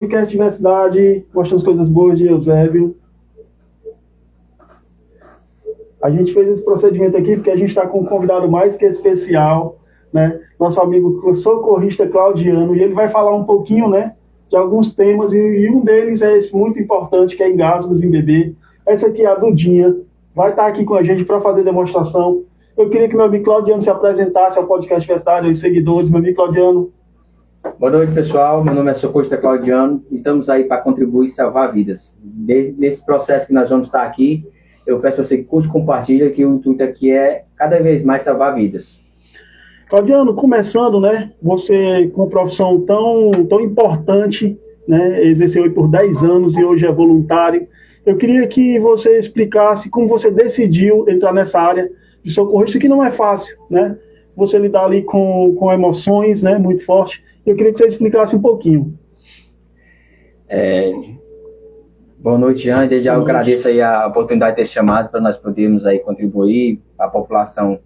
Podcast Diversidade, mostrando as coisas boas de Eusébio. A gente fez esse procedimento aqui porque a gente está com um convidado mais que especial, né? Nosso amigo socorrista Claudiano, e ele vai falar um pouquinho, né, de alguns temas, e um deles é esse muito importante, que é engasgos em bebê. Essa aqui é a Dudinha, vai estar aqui com a gente para fazer demonstração. Eu queria que meu amigo Claudiano se apresentasse ao podcast Diversidade, aos seguidores. Meu amigo Claudiano. Boa noite, pessoal. Meu nome é Socorrista Claudiano. Estamos aí para contribuir e salvar vidas. Nesse processo que nós vamos estar aqui, eu peço a você que curte e compartilhe, que o intuito aqui é cada vez mais salvar vidas. Claudiano, começando, né? Você com uma profissão tão importante, né? Exerceu aí por 10 anos e hoje é voluntário. Eu queria que você explicasse como você decidiu entrar nessa área de socorrista, que não é fácil, né? Você lidar ali com emoções, né? Muito forte. Eu queria que você explicasse um pouquinho. Boa noite, Jean. Desde já eu agradeço aí a oportunidade de ter chamado para nós podermos aí contribuir a população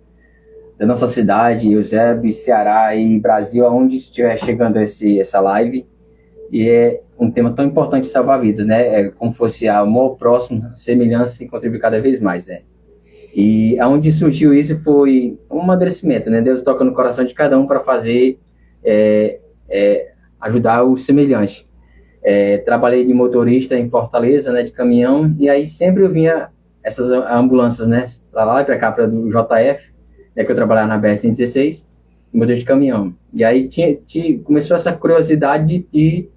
da nossa cidade, Eusébio, Ceará e Brasil, aonde estiver chegando essa live. E é um tema tão importante de salvar vidas, né? É como fosse amor próximo, semelhança e contribuir cada vez mais, né? E aonde surgiu isso foi um amadurecimento, né? Deus toca no coração de cada um para fazer, ajudar o semelhante. Trabalhei de motorista em Fortaleza, né, de caminhão, e aí sempre eu vinha essas ambulâncias, né, para lá e para cá, para do JF, né, que eu trabalhava na BR-116, motorista de caminhão. E aí começou essa curiosidade de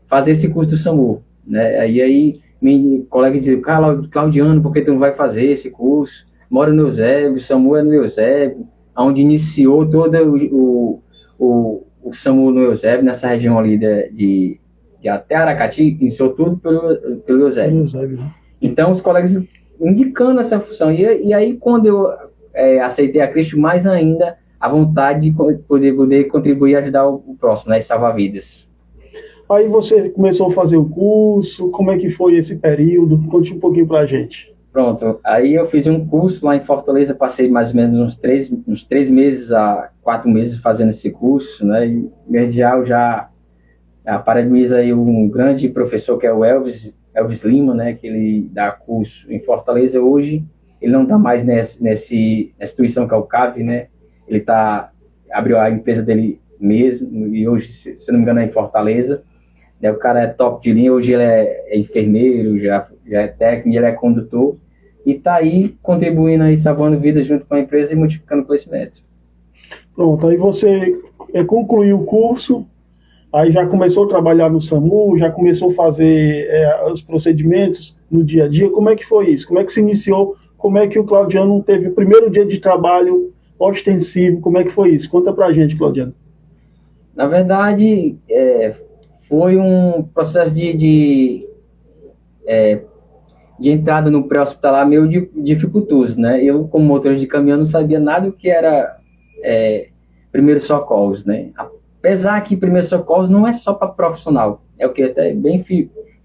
fazer esse curso do SAMU, né? Aí meu colega dizia, Claudiano, por que tu não vai fazer esse curso? Moro no Eusébio, o SAMU é no Eusébio, onde iniciou todo o SAMU no Eusébio, nessa região ali de até Aracati, iniciou tudo pelo Eusébio. Né? Então, os colegas indicando essa função. E aí, quando eu aceitei a Cristo, mais ainda a vontade de poder contribuir e ajudar o próximo, né, e salvar vidas. Aí você começou a fazer o curso, como é que foi esse período? Conte um pouquinho pra gente. Pronto, aí eu fiz um curso lá em Fortaleza, passei mais ou menos uns 3 meses a 4 meses fazendo esse curso, né, e desde já eu já parabenizo aí um grande professor que é o Elvis Lima, né, que ele dá curso em Fortaleza. Hoje ele não está mais nessa instituição que é o CAV, né, ele abriu a empresa dele mesmo, e hoje, se não me engano, é em Fortaleza, né, o cara é top de linha. Hoje ele é enfermeiro, já é técnico, ele é condutor, e está aí contribuindo aí, salvando vidas junto com a empresa e multiplicando conhecimento. Pronto, aí você concluiu o curso, aí já começou a trabalhar no SAMU, já começou a fazer os procedimentos no dia a dia. Como é que foi isso? Como é que se iniciou? Como é que o Claudiano teve o primeiro dia de trabalho ostensivo? Como é que foi isso? Conta pra gente, Claudiano. Na verdade, foi um processo de entrada no pré-hospitalar meio dificultoso, né? Eu, como motorista de caminhão, não sabia nada do que era primeiros socorros, né? Apesar que primeiros socorros não é só para profissional, é o que até bem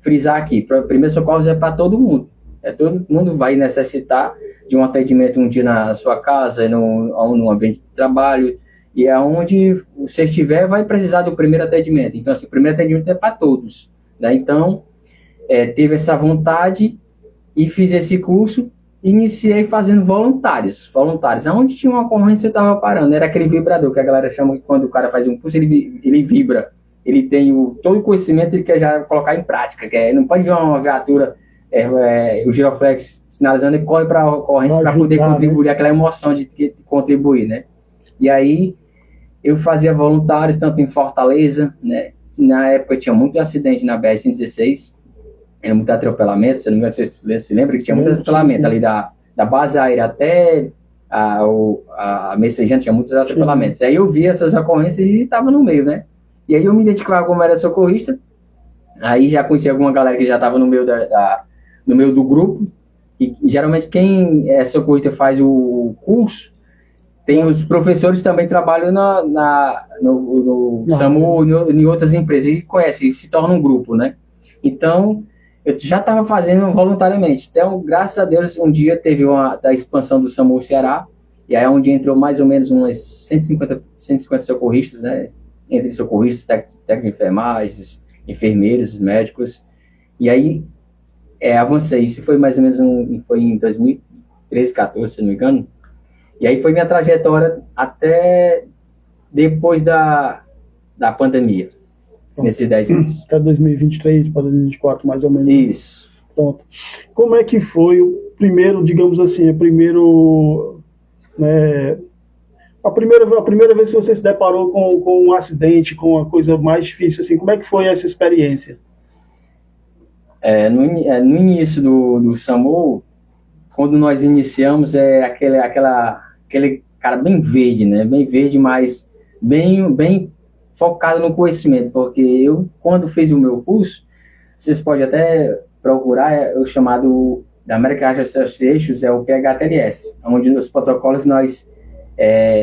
frisar aqui, primeiros socorros é para todo mundo. Todo mundo vai necessitar de um atendimento um dia na sua casa, no ambiente de trabalho, e aonde você estiver vai precisar do primeiro atendimento. Então, assim, o primeiro atendimento é para todos, né? Então, teve essa vontade e fiz esse curso. Iniciei fazendo voluntários, aonde tinha uma ocorrência eu estava parando, era aquele vibrador que a galera chama que quando o cara faz um curso, ele vibra, ele tem todo o conhecimento, ele quer já colocar em prática, não pode ver uma viatura, o giroflex sinalizando, e corre para a ocorrência para poder contribuir, né? Aquela emoção de contribuir, né? E aí eu fazia voluntários, tanto em Fortaleza, né? Na época tinha muito acidente na BR-116, era muito atropelamento, se não me engano, você se lembra que tinha muito atropelamento ali da base aérea até a Messejana, tinha muitos atropelamentos. Sim. Aí eu vi essas ocorrências e estava no meio, né? E aí eu me identificava como era socorrista, aí já conheci alguma galera que já estava no meio no meio do grupo, e geralmente quem é socorrista faz o curso, tem os professores que também trabalham no SAMU, em outras empresas, e conhecem, se torna um grupo, né? Então, eu já estava fazendo voluntariamente. Então, graças a Deus, um dia teve da expansão do SAMU Ceará, e aí é onde entrou mais ou menos umas 150 socorristas, né? Entre socorristas, técnicos de enfermagens, enfermeiros, médicos. E aí, avancei. Isso foi mais ou menos foi em 2013, 14, se não me engano. E aí foi minha trajetória até depois da pandemia, nesses 10 anos. Até 2023 para 2024, mais ou menos. Isso. Pronto. Como é que foi o primeiro, digamos assim, né, a primeira vez que você se deparou com um acidente, com uma coisa mais difícil, assim, como é que foi essa experiência? No início do SAMU, quando nós iniciamos, aquele cara bem verde, né? Bem verde, mas bem focado no conhecimento, porque eu, quando fiz o meu curso, vocês podem até procurar, o chamado da American Heart Association, é o PHTLS, onde nos protocolos nós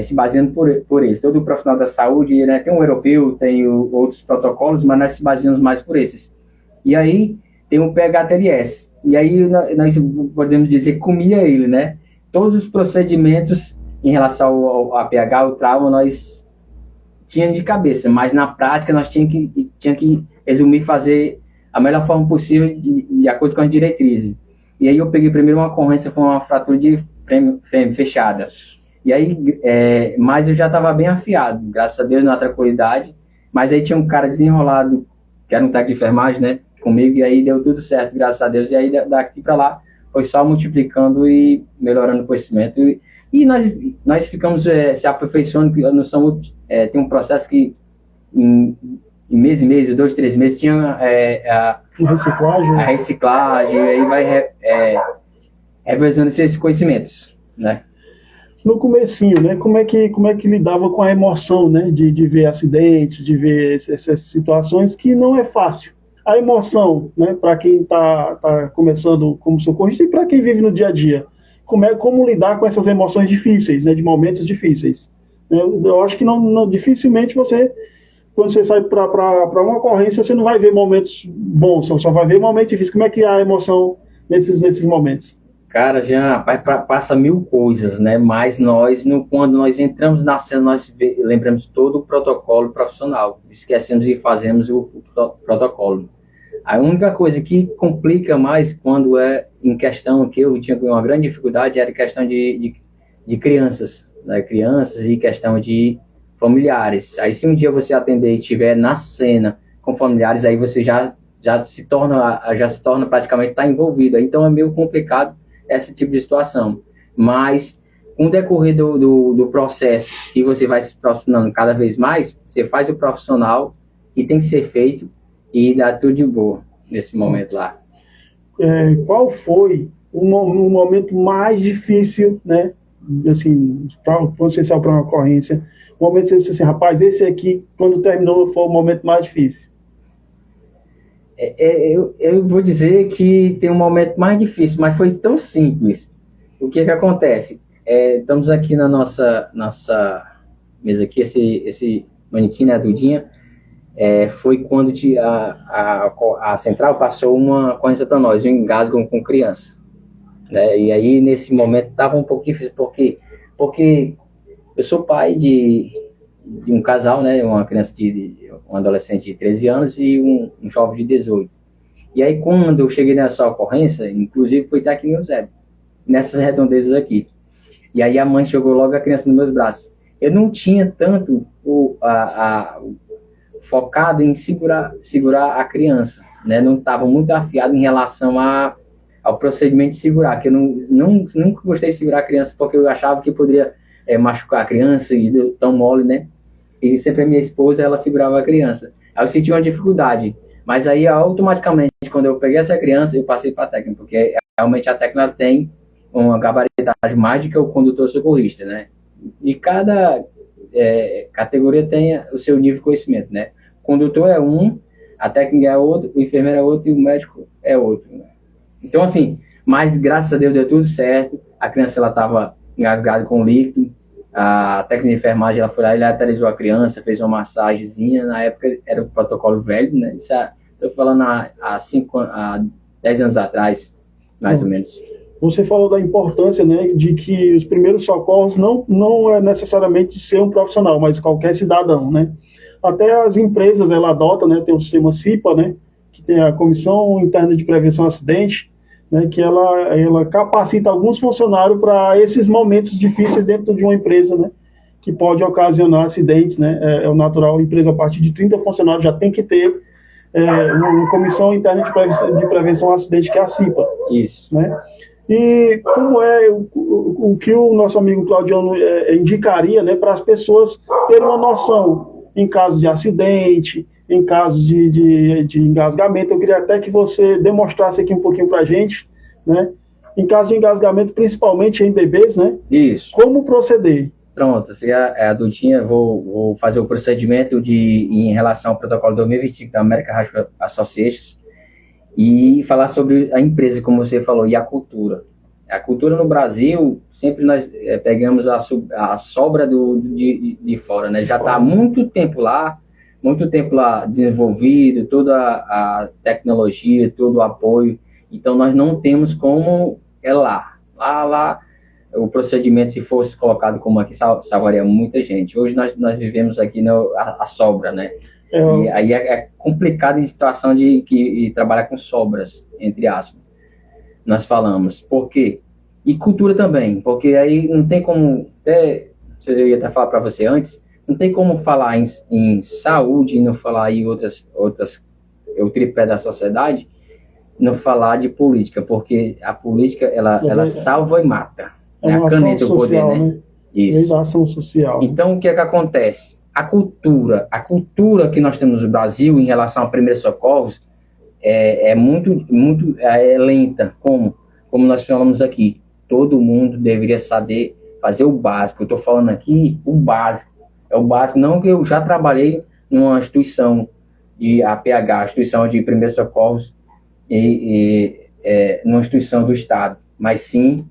se baseando por eles. Todo profissional da saúde, né, tem um europeu, tem outros protocolos, mas nós se baseamos mais por esses. E aí tem o PHTLS. E aí nós podemos dizer que comia ele, né? Todos os procedimentos em relação ao APH, o trauma, nós tínhamos de cabeça, mas na prática nós tínhamos que resumir, fazer a melhor forma possível de acordo com as diretrizes. E aí eu peguei primeiro uma ocorrência com uma fratura de fêmur fechada. E aí, mas eu já estava bem afiado, graças a Deus, na tranquilidade. Mas aí tinha um cara desenrolado, que era um técnico de enfermagem, né, comigo, e aí deu tudo certo, graças a Deus. E aí daqui para lá foi só multiplicando e melhorando o conhecimento. E nós ficamos se aperfeiçoando. No SAMU tem um processo que em mês e mês, 2, 3 meses, tinha a reciclagem, aí vai revezando esses conhecimentos, né? No comecinho, né? Como é que lidava com a emoção, né? De ver acidentes, de ver essas situações que não é fácil. A emoção, né? Para quem tá começando como socorrista e para quem vive no dia a dia, como lidar com essas emoções difíceis, né? De momentos difíceis. Eu acho que não dificilmente quando você sai para uma ocorrência, você não vai ver momentos bons, só vai ver momentos difíceis. Como é que é a emoção nesses momentos? Cara, já passa mil coisas, né? Mas quando nós entramos na cena, nós lembramos todo o protocolo profissional. Esquecemos e fazemos o protocolo. A única coisa que complica mais quando é em questão que eu tinha uma grande dificuldade era questão de crianças, né? Crianças e questão de familiares. Aí se um dia você atender e estiver na cena com familiares, aí você já se torna praticamente envolvido. Então é meio complicado esse tipo de situação, mas com o decorrer do processo que você vai se profissionalizando cada vez mais, você faz o profissional que tem que ser feito e dá tudo de boa nesse momento lá. Qual foi o momento mais difícil, né? Assim, quando você saiu para uma ocorrência, o momento que você disse assim, rapaz, esse aqui, quando terminou, foi o momento mais difícil? Eu vou dizer que tem um momento mais difícil, mas foi tão simples. O que acontece? Estamos aqui na nossa mesa aqui, esse manequim, né, a Dudinha, foi quando a central passou uma ocorrência para nós, um engasgo com criança. Né? E aí, nesse momento, estava um pouco difícil, porque eu sou pai de um casal, né, um adolescente de 13 anos e um jovem de 18. E aí, quando eu cheguei nessa ocorrência, inclusive foi até aqui em Eusébio, nessas redondezas aqui. E aí a mãe jogou logo a criança nos meus braços. Eu não tinha tanto focado em segurar a criança, né? Não estava muito afiado em relação ao procedimento de segurar, que eu nunca gostei de segurar a criança, porque eu achava que poderia machucar a criança e deu tão mole, né? E sempre a minha esposa, ela segurava a criança. Aí eu senti uma dificuldade, mas aí automaticamente, quando eu peguei essa criança, eu passei para a técnica, porque realmente a técnica tem uma gabaritagem mais do que o condutor socorrista, né? E cada categoria tem o seu nível de conhecimento, né? O condutor é um, a técnica é outro, o enfermeiro é outro e o médico é outro, né? Então, assim, mas graças a Deus deu tudo certo, a criança ela estava engasgada com líquido, a técnica de enfermagem ela foi lá e lateralizou a criança, fez uma massagenzinha, na época era o protocolo velho, né? Estou falando há 10 anos atrás, mais ou menos. Você falou da importância, né, de que os primeiros socorros não é necessariamente ser um profissional, mas qualquer cidadão, né? até as empresas, ela adota, né, tem o sistema CIPA, né, que tem a Comissão Interna de Prevenção a Acidente, né, que ela capacita alguns funcionários para esses momentos difíceis dentro de uma empresa, né, que pode ocasionar acidentes, né, é o natural, a empresa a partir de 30 funcionários já tem que ter uma Comissão Interna de Prevenção a Acidente, que é a CIPA. Isso. Né? E como o que o nosso amigo Claudiano indicaria, né, para as pessoas terem uma noção em caso de acidente, em caso de engasgamento. Eu queria até que você demonstrasse aqui um pouquinho para a gente, né, em caso de engasgamento, principalmente em bebês, né? Isso. Como proceder? Pronto, a Dudinha, vou fazer o procedimento em relação ao protocolo 2025 da American Heart Association e falar sobre a empresa, como você falou, e a cultura. A cultura no Brasil, sempre nós pegamos a sobra de fora, né? Já está há muito tempo lá desenvolvido, toda a tecnologia, todo o apoio. Então, nós não temos como lá o procedimento, se fosse colocado como aqui, salvaria muita gente. Hoje nós vivemos aqui a sobra, né? E aí é complicado em situação de trabalhar com sobras, entre aspas. Nós falamos. Por quê? E cultura também, porque aí não tem como... eu ia até falar para você antes, não tem como falar em saúde e não falar em outras o tripé da sociedade, não falar de política, porque a política, ela salva e mata. É uma ação social, poder, né? Isso. Da ação social. Então, o que é que acontece? A cultura que nós temos no Brasil em relação a primeiros socorros é muito lenta. Como nós falamos aqui, todo mundo deveria saber fazer o básico. Eu estou falando aqui o básico. É o básico, não que eu já trabalhei numa instituição de APH, instituição de primeiros socorros, numa instituição do Estado, mas sim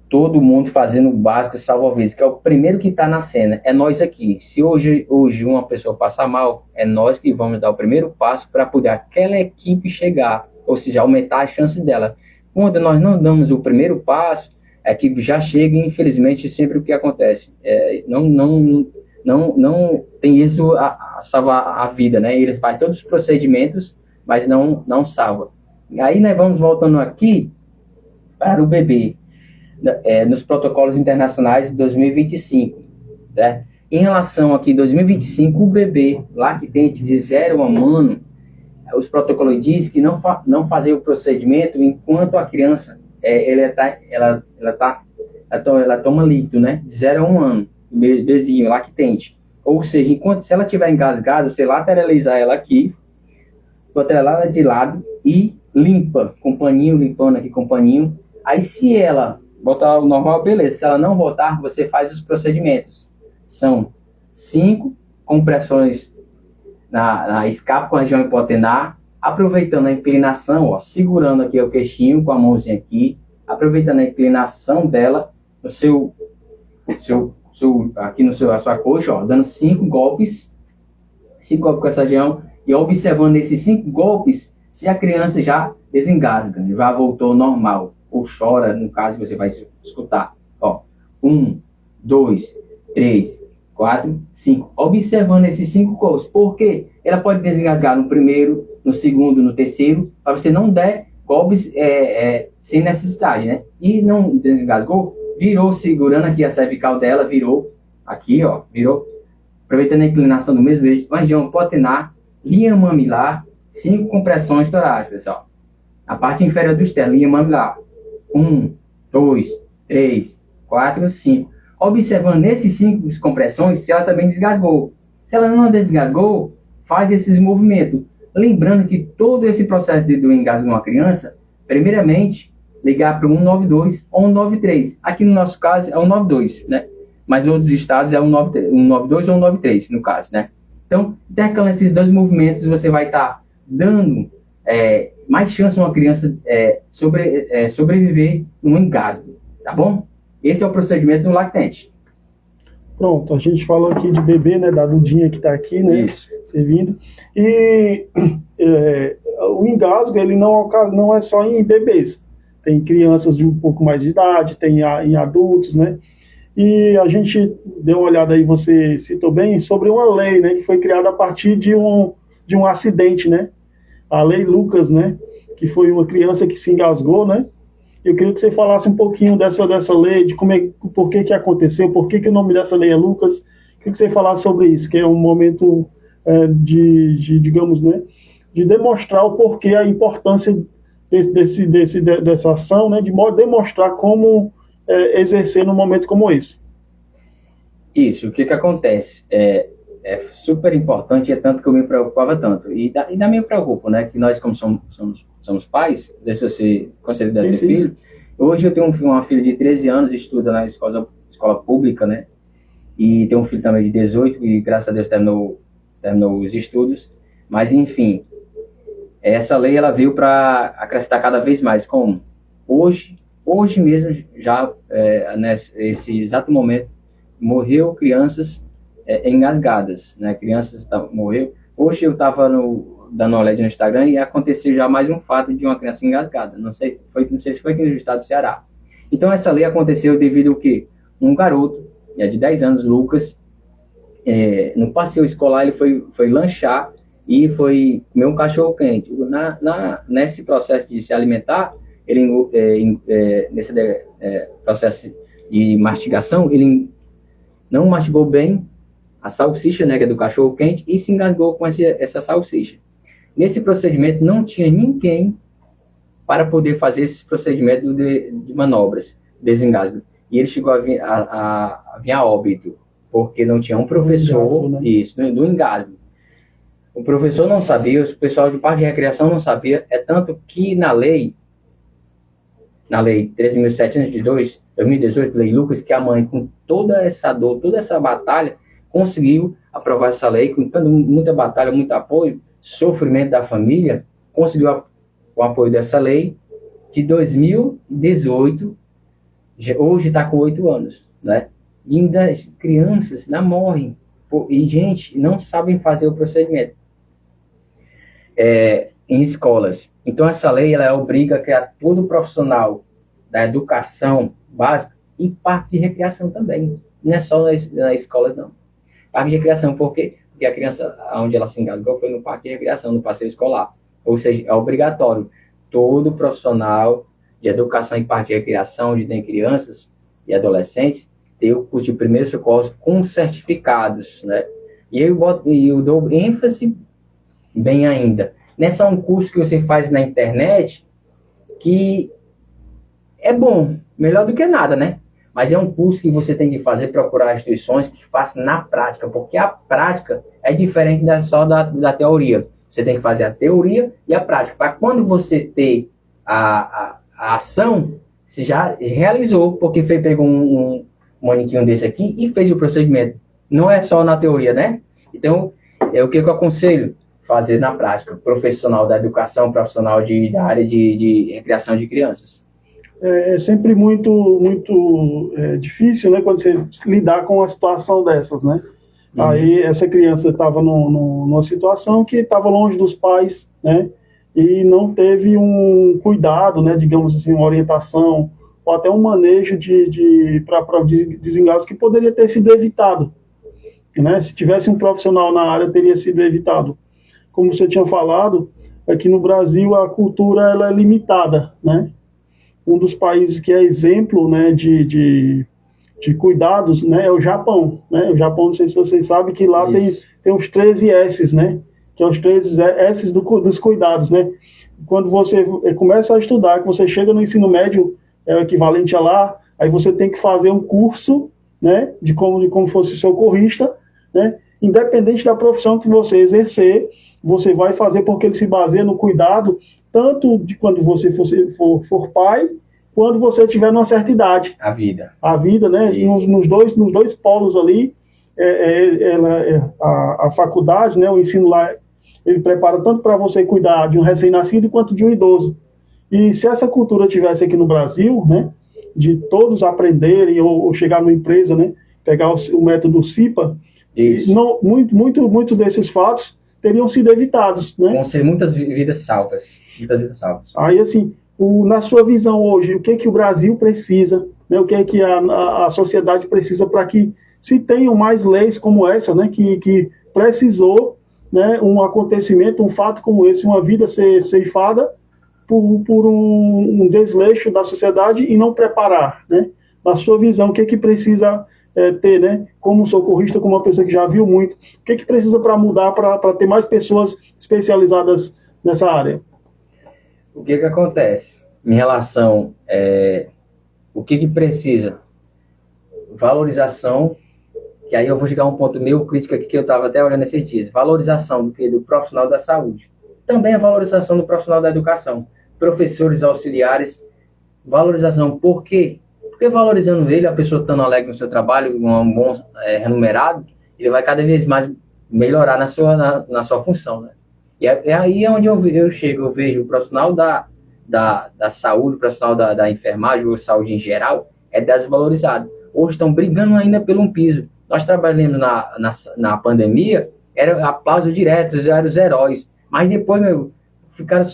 todo mundo fazendo o básico salva-vidas, que é o primeiro que está na cena, é nós aqui. Se hoje uma pessoa passar mal, é nós que vamos dar o primeiro passo para poder aquela equipe chegar, ou seja, aumentar a chance dela. Quando nós não damos o primeiro passo, a equipe já chega e, infelizmente, sempre o que acontece. Não tem isso a salvar a vida, né? Eles fazem todos os procedimentos, mas não salva. Aí nós vamos voltando aqui para o bebê. Nos protocolos internacionais de 2025, certo? Em relação aqui 2025, o bebê lactente de 0 a 1 ano, os protocolos dizem que não fazer o procedimento enquanto a criança ela toma líquido, né? De 0 a 1 ano, bebezinho lactente. Ou seja, se ela estiver engasgada, você lateralizar ela aqui, botar ela de lado e limpa com paninho, limpando aqui com paninho. Aí se ela botar o normal, beleza. Se ela não voltar, você faz os procedimentos. São 5 compressões na escápula com a região hipotenar, aproveitando a inclinação, ó, segurando aqui o queixinho com a mãozinha aqui, aproveitando a inclinação dela, aqui a sua coxa, ó, dando 5 golpes com essa região, e observando esses 5 golpes, se a criança já desengasga, já voltou ao normal, ou chora, no caso você vai escutar, ó, 1, 2, 3, 4, 5, observando esses 5 golpes, porque ela pode desengasgar no primeiro, no segundo, no terceiro, para você não der golpes sem necessidade, né? E não desengasgou, virou, segurando aqui a cervical dela, virou, aqui, ó, virou, aproveitando a inclinação do mesmo jeito, região hipotenar, linha mamilar, 5 compressões torácicas, ó, a parte inferior do externo, linha mamilar, 1, 2, 3, 4, 5. Observando esses 5 compressões, se ela também desgasgou. Se ela não desgasgou, faz esses movimentos. Lembrando que todo esse processo do engasgo numa criança, primeiramente, ligar para o 192 ou 193. Aqui no nosso caso é 192, né? Mas em outros estados é 192 ou 193, no caso, né? Então, intercalando esses 2 movimentos, você vai estar dando mais chance a uma criança sobreviver num engasgo, tá bom? Esse é o procedimento do lactente. Pronto, a gente falou aqui de bebê, né, da Dudinha que está aqui, né, isso, servindo. E o engasgo, ele não é só em bebês. Tem crianças de um pouco mais de idade, tem em adultos, né? E a gente deu uma olhada aí, você citou bem, sobre uma lei, né, que foi criada a partir de um acidente, né? A Lei Lucas, né? Que foi uma criança que se engasgou, né? Eu queria que você falasse um pouquinho dessa lei, de por que aconteceu, por que o nome dessa lei é Lucas. Queria que você falasse sobre isso, que é um momento digamos, né, de demonstrar o porquê, a importância dessa ação, né, de demonstrar como exercer num momento como esse. Isso, o que acontece? É super importante, é tanto que eu me preocupava tanto. E ainda me preocupo, né? Que nós, como somos pais, não sei se você considera ter filho. Hoje eu tenho uma filha de 13 anos, estuda na escola pública, né? E tenho um filho também de 18, e graças a Deus terminou os estudos. Mas, enfim, essa lei ela veio para acrescentar cada vez mais. Como? Hoje mesmo, já nesse exato momento, morreu crianças engasgadas, né? Crianças morreu. Hoje eu estava dando uma olhada no Instagram e aconteceu já mais um fato de uma criança engasgada. Não sei se foi aqui no estado do Ceará. Então essa lei aconteceu devido ao quê? Um garoto de 10 anos, Lucas, no passeio escolar ele foi lanchar e foi comer um cachorro quente. Nesse processo de se alimentar, nesse processo de mastigação, ele não mastigou bem a salsicha, né, que é do cachorro quente, e se engasgou com essa salsicha. Nesse procedimento não tinha ninguém para poder fazer esse procedimento de manobras, desengasgo. E ele chegou a vir a óbito, porque não tinha um professor, do engasgo. O professor não sabia, o pessoal de parque de recreação não sabia, é tanto que na lei 13.702, 2018, Lei Lucas, que a mãe, com toda essa dor, toda essa batalha, conseguiu aprovar essa lei, com muita batalha, muito apoio, sofrimento da família, conseguiu o apoio dessa lei de 2018, hoje está com 8 anos, né? E ainda crianças ainda morrem, e gente, não sabem fazer o procedimento em escolas. Então essa lei ela obriga que todo profissional da educação básica e parque de recreação também, não é só nas escolas não. Parque de recreação, por quê? Porque a criança, onde ela se engasgou, foi no parque de recreação, no passeio escolar. Ou seja, é obrigatório todo profissional de educação e parque de recreação, onde tem crianças e adolescentes, ter o curso de primeiros socorros com certificados, né? E eu dou ênfase bem ainda. Não é só um curso que você faz na internet, que é bom, melhor do que nada, né? Mas é um curso que você tem que fazer, procurar instituições que façam na prática, porque a prática é diferente só da teoria. Você tem que fazer a teoria e a prática. Para quando você ter a ação, você já realizou, porque pegou um manequim desse aqui e fez o procedimento. Não é só na teoria, né? Então, o que eu aconselho? Fazer na prática. Profissional da educação, profissional da área de recreação de crianças. É sempre muito difícil, né, quando você lidar com uma situação dessas, né? Aí essa criança estava numa situação que estava longe dos pais, né? E não teve um cuidado, né, digamos assim, uma orientação ou até um manejo para desengasgo que poderia ter sido evitado, né? Se tivesse um profissional na área, teria sido evitado. Como você tinha falado, aqui no Brasil a cultura ela é limitada, né? Um dos países que é exemplo, né, de cuidados, né, é o Japão, né? O Japão, não sei se vocês sabem, que lá tem os 13 S's, né? Que é os 13 S's dos cuidados, né? Quando você começa a estudar, que você chega no ensino médio, é o equivalente a lá, aí você tem que fazer um curso, né, de como fosse socorrista, né? Independente da profissão que você exercer, você vai fazer porque ele se baseia no cuidado, tanto de quando você for pai, quando você estiver numa certa idade. A vida. A vida, né? Nos dois polos ali, a faculdade, né? O ensino lá, ele prepara tanto para você cuidar de um recém-nascido quanto de um idoso. E se essa cultura tivesse aqui no Brasil, né? De todos aprenderem ou chegar numa empresa, né? Pegar o método CIPA, muitos desses fatos teriam sido evitados, né? Vão ser muitas vidas salvas. Aí, assim, na sua visão hoje, o que o Brasil precisa né, o que é que a sociedade precisa para que se tenham mais leis como essa, né, que precisou, né, um acontecimento, um fato como esse, uma vida ser ceifada por um desleixo da sociedade e não preparar, né? Na sua visão, o que é que precisa ter, né? Como socorrista, como uma pessoa que já viu muito, o que é que precisa para mudar, para ter mais pessoas especializadas nessa área? O que acontece em relação o que precisa? Valorização, que aí eu vou chegar a um ponto meio crítico aqui que eu estava até olhando esses dias. Valorização do profissional da saúde. Também a valorização do profissional da educação. Professores auxiliares, valorização. Por quê? Porque valorizando ele, a pessoa estando alegre no seu trabalho, um bom remunerado, ele vai cada vez mais melhorar na sua função, né? E é aí onde eu chego, eu vejo o profissional da saúde, o profissional da enfermagem, ou saúde em geral, é desvalorizado. Hoje estão brigando ainda por um piso. Nós trabalhamos na pandemia, era aplauso direto, eram os heróis. Mas depois, ficaram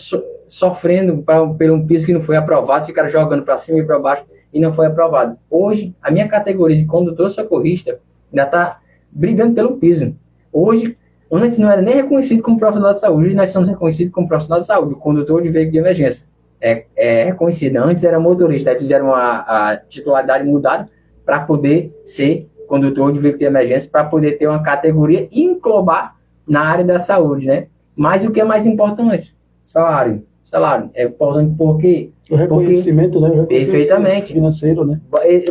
sofrendo por um piso que não foi aprovado, ficaram jogando para cima e para baixo e não foi aprovado. Hoje, a minha categoria de condutor socorrista ainda está brigando pelo piso. Hoje, antes não era nem reconhecido como profissional de saúde, hoje nós somos reconhecidos como profissional de saúde, o condutor de veículo de emergência. É reconhecido. Antes era motorista, aí fizeram a titularidade mudada para poder ser condutor de veículo de emergência, para poder ter uma categoria e englobar na área da saúde, né? Mas o que é mais importante? Salário. Salário é importante porque... O reconhecimento, né? O reconhecimento perfeitamente. Financeiro, né?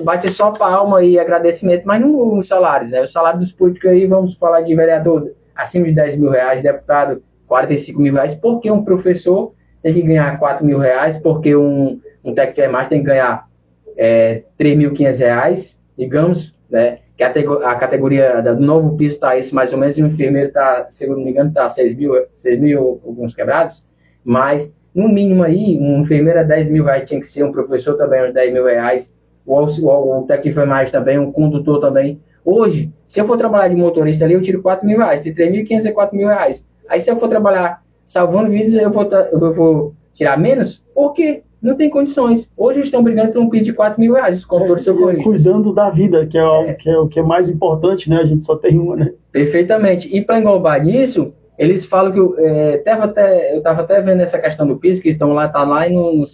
Bate só palma e agradecimento, mas não os salários, né? O salário dos políticos aí, vamos falar de vereador, acima de 10 mil reais, deputado, 45 mil reais, porque um professor tem que ganhar 4 mil reais, porque um técnico de enfermagem tem que ganhar 3.500 reais, digamos, né? Que a categoria do novo piso está isso mais ou menos, e o enfermeiro está, segundo me engano, está 6 mil alguns quebrados, mas no mínimo aí, um enfermeiro é 10 mil reais tinha que ser, um professor também uns 10 mil reais, o técnico de enfermagem também, um condutor também. Hoje, se eu for trabalhar de motorista ali, eu tiro 4 mil reais, de 3.500 a 4 mil reais. Aí se eu for trabalhar salvando vidas, eu vou tirar menos? Por quê? Não tem condições. Hoje eles estão brigando por um piso de 4 mil reais, os condutores socorristas. Cuidando da vida, que é o que é mais importante, né? A gente só tem uma, né? Perfeitamente. E para englobar nisso, eles falam que eu estava até vendo essa questão do piso, que estão lá, tá lá no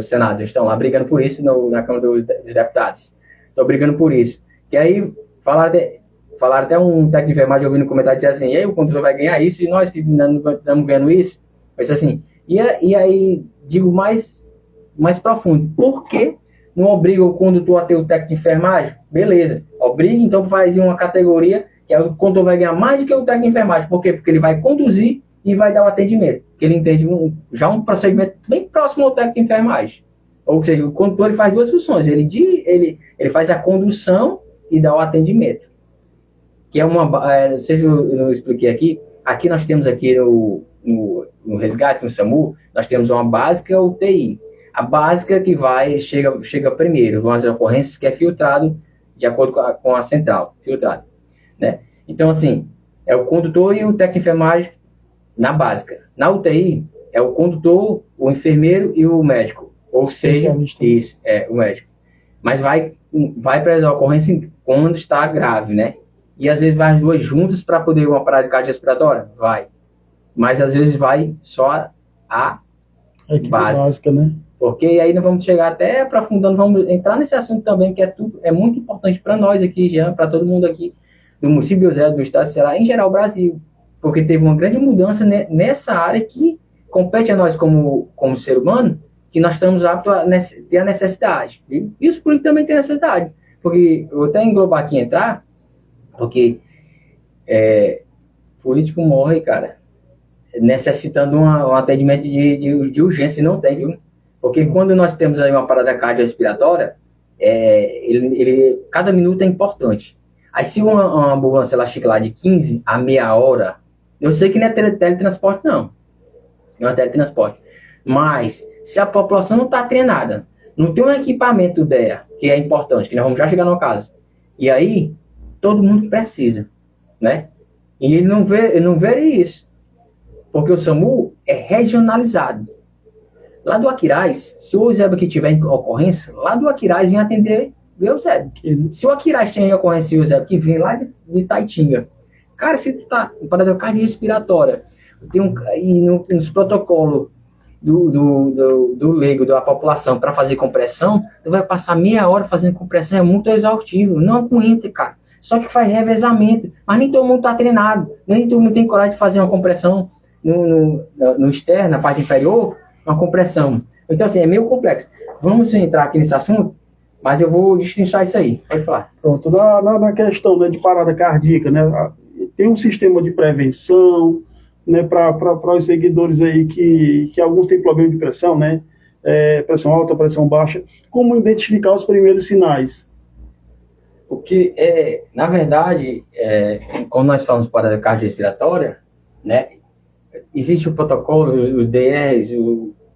Senado, eles estão lá brigando por isso na Câmara dos Deputados. Estão brigando por isso. Que aí falaram até um técnico de enfermagem, eu vi no comentário, dizer assim, e aí o condutor vai ganhar isso, e nós que não estamos ganhando isso? Mas assim, e aí digo mais profundo, por que não obriga o condutor a ter o técnico de enfermagem? Beleza, obriga, então faz uma categoria que o condutor vai ganhar mais do que o técnico de enfermagem. Por quê? Porque ele vai conduzir e vai dar o atendimento. Porque ele entende já um procedimento bem próximo ao técnico de enfermagem. Ou seja, o condutor ele faz duas funções. Ele faz a condução e dá o atendimento. Que é não sei se eu não expliquei aqui. Aqui nós temos aqui no resgate, no SAMU, nós temos uma básica UTI. A básica que chega primeiro, vão as ocorrências que é filtrado de acordo com a central, filtrado. Né? Então, assim, é o condutor e o técnico de enfermagem na básica. Na UTI, é o condutor, o enfermeiro e o médico. Ou seja, isso, o médico. Mas vai para a ocorrência quando está grave, né? E às vezes vai as duas juntas para poder uma parada cardiorrespiratória? Vai. Mas às vezes vai só a básica, né? Porque aí nós vamos chegar até aprofundando, vamos entrar nesse assunto também, que é muito importante para nós aqui, Jean, para todo mundo aqui do município do estado de Ceará, em geral, Brasil. Porque teve uma grande mudança nessa área que compete a nós como ser humano, que nós estamos aptos a ter a necessidade. Viu? E os políticos também têm necessidade. Porque, eu vou até englobar aqui entrar, porque político morre, cara, necessitando um atendimento de urgência, e não tem, viu? Porque quando nós temos aí uma parada cardiorrespiratória, cada minuto é importante. Aí se uma ambulância ela chega lá de 15 a meia hora, eu sei que não é teletransporte não, não é teletransporte, mas se a população não está treinada, não tem um equipamento DEA, que é importante, que nós vamos já chegar no caso, e aí todo mundo precisa, né? E ele não vê isso, porque o SAMU é regionalizado. Lá do Aquiraz, se o Eusébio aqui tiver em ocorrência, lá do Aquiraz vem atender o Eusébio. Se o Aquiraz tem em ocorrência e o Eusébio que vem lá de Taitinga, cara, se tu tá com parada cardiorrespiratória, e nos protocolos do leigo, da população, para fazer compressão, tu vai passar meia hora fazendo compressão, é muito exaustivo, não aguenta, cara. Só que faz revezamento, mas nem todo mundo tá treinado, nem todo mundo tem coragem de fazer uma compressão no externo, na parte inferior, uma compressão. Então, assim, é meio complexo. Vamos entrar aqui nesse assunto, mas eu vou destrinchar isso aí. Pode falar. Pronto, na questão, né, de parada cardíaca, né, tem um sistema de prevenção, né, para os seguidores aí que alguns têm problema de pressão, né, pressão alta, pressão baixa, como identificar os primeiros sinais? Porque, na verdade, quando nós falamos de parada cardiorrespiratória, né, existe o protocolo, os DRs,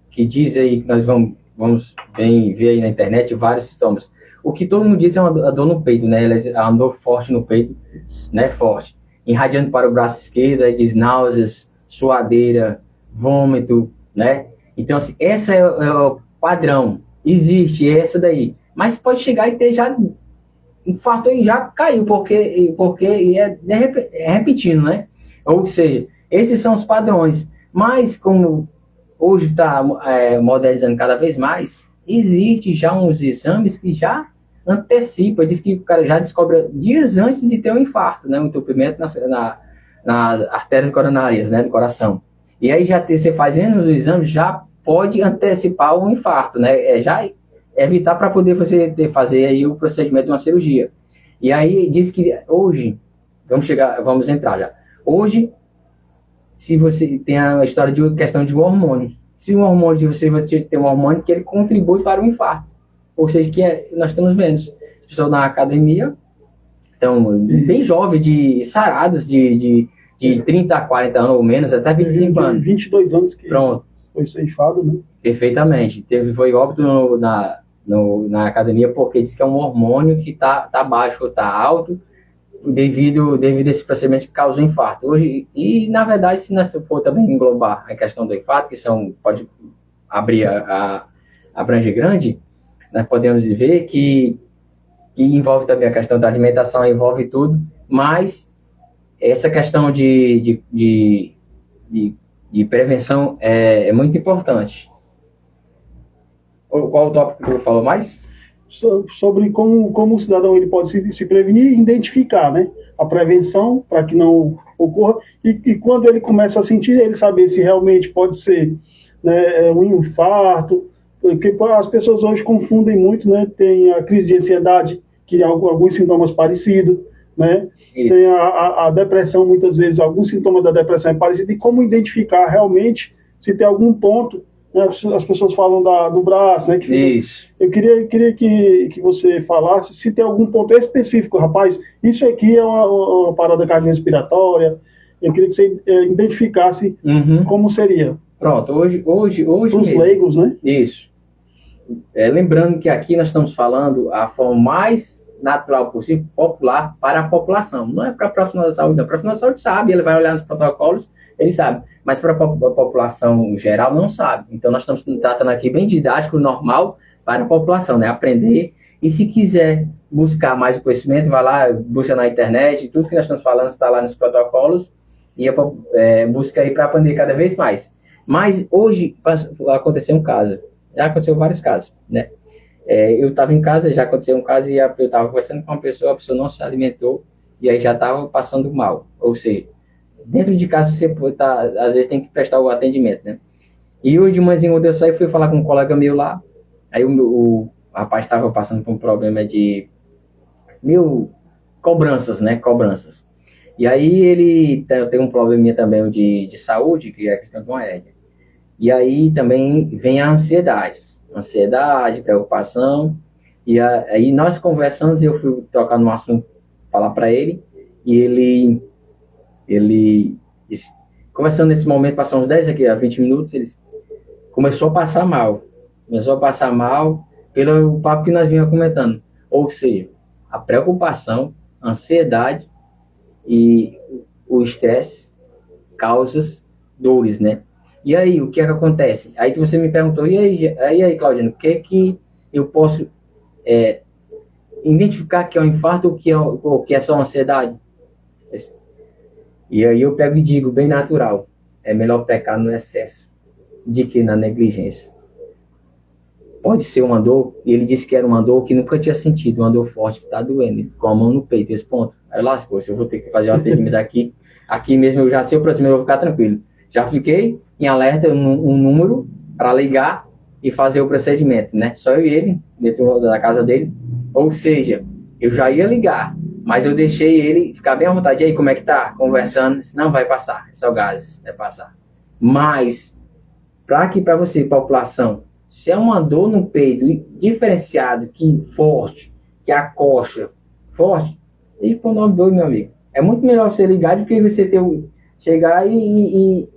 que diz aí que nós vamos ver aí na internet vários sintomas. O que todo mundo diz é a dor no peito, né? É uma dor forte no peito, né? Forte. Irradiando para o braço esquerdo, aí diz náuseas, suadeira, vômito, né? Então, assim, essa é o padrão. Existe essa daí. Mas pode chegar e ter já infartou e já caiu, porque é repetindo, né? Ou seja, esses são os padrões. Mas, como hoje está modernizando cada vez mais, existe já uns exames que já antecipa, diz que o cara já descobre dias antes de ter um infarto, né? Um entupimento nas artérias coronárias, né? Do coração. E aí você fazendo os exames já pode antecipar um infarto, né? Já evitar para poder você fazer aí o procedimento de uma cirurgia. E aí diz que hoje, vamos entrar já. Hoje, se você tem a história de questão de um hormônio, se um hormônio você tem um hormônio que ele contribui para o infarto, ou seja, nós estamos vendo pessoas na academia, então bem jovens, sarados de 30 a 40 anos ou menos, até 25 anos. 22 anos que pronto. Foi ceifado, né? Perfeitamente. Foi óbito na academia porque diz que é um hormônio que tá baixo ou tá alto devido a esse procedimento que causa o infarto. Hoje, e, na verdade, se nós for também englobar a questão do infarto, que pode abrir a abrangir grande, nós podemos ver que envolve também a questão da alimentação, envolve tudo, mas essa questão de prevenção é muito importante. Qual o tópico que você falou mais? Sobre como o cidadão ele pode se prevenir e identificar, né, a prevenção para que não ocorra e quando ele começa a sentir, ele saber se realmente pode ser, né, um infarto, porque as pessoas hoje confundem muito, né, tem a crise de ansiedade, que alguns sintomas parecidos, né, isso. Tem a depressão, muitas vezes alguns sintomas da depressão é parecido, e como identificar realmente se tem algum ponto, né, as pessoas falam do braço, né? Isso. Eu queria que você falasse se tem algum ponto específico, rapaz, isso aqui é uma parada cardiorrespiratória, eu queria que você identificasse como seria. Pronto, hoje os leigos, né? Isso. Lembrando que aqui nós estamos falando a forma mais natural possível, popular para a população. Não é para profissional da saúde, não. O profissional da saúde sabe, ele vai olhar nos protocolos, ele sabe. Mas para a população geral não sabe. Então nós estamos tratando aqui bem didático, normal, para a população, né? Aprender. E se quiser buscar mais o conhecimento, vai lá, busca na internet, tudo que nós estamos falando está lá nos protocolos, e busca aí para aprender cada vez mais. Mas hoje aconteceu um caso, já aconteceu vários casos, né? Eu estava em casa, já aconteceu um caso, e eu estava conversando com uma pessoa, a pessoa não se alimentou, e aí já estava passando mal. Ou seja, dentro de casa você às vezes tem que prestar o atendimento, né? E hoje de manhãzinha, quando eu saí, fui falar com um colega meu lá, aí o rapaz estava passando por um problema de cobranças, né? Cobranças. E aí ele tem um probleminha também de saúde, que é a questão de uma hérnia. E aí também vem a ansiedade, preocupação. E aí nós conversamos, e eu fui tocar no assunto, falar para ele, e ele conversando nesse momento, passou uns 10 aqui, a 20 minutos, ele começou a passar mal. Pelo papo que nós vinha comentando. Ou seja, a preocupação, a ansiedade e o estresse causam dores, né? E aí, o que é que acontece? Aí que você me perguntou, e aí, Claudino, o que é que eu posso identificar que é um infarto ou que é só ansiedade? E aí eu pego e digo, bem natural, é melhor pecar no excesso de que na negligência. Pode ser uma dor, e ele disse que era uma dor que nunca tinha sentido, uma dor forte que está doendo, com a mão no peito, esse ponto. Aí lascou, se eu vou ter que fazer o atendimento aqui mesmo eu já sei o próximo, eu vou ficar tranquilo. Já fiquei em alerta, um número para ligar e fazer o procedimento, né? Só eu e ele, dentro da casa dele. Ou seja, eu já ia ligar, mas eu deixei ele ficar bem à vontade. E aí, como é que tá? Conversando, não vai passar, é só gases, vai passar. Mas, para você, população, se é uma dor no peito diferenciado, que forte, que acocha, forte, e com o nome doido, meu amigo. É muito melhor você ligar do que você chegar e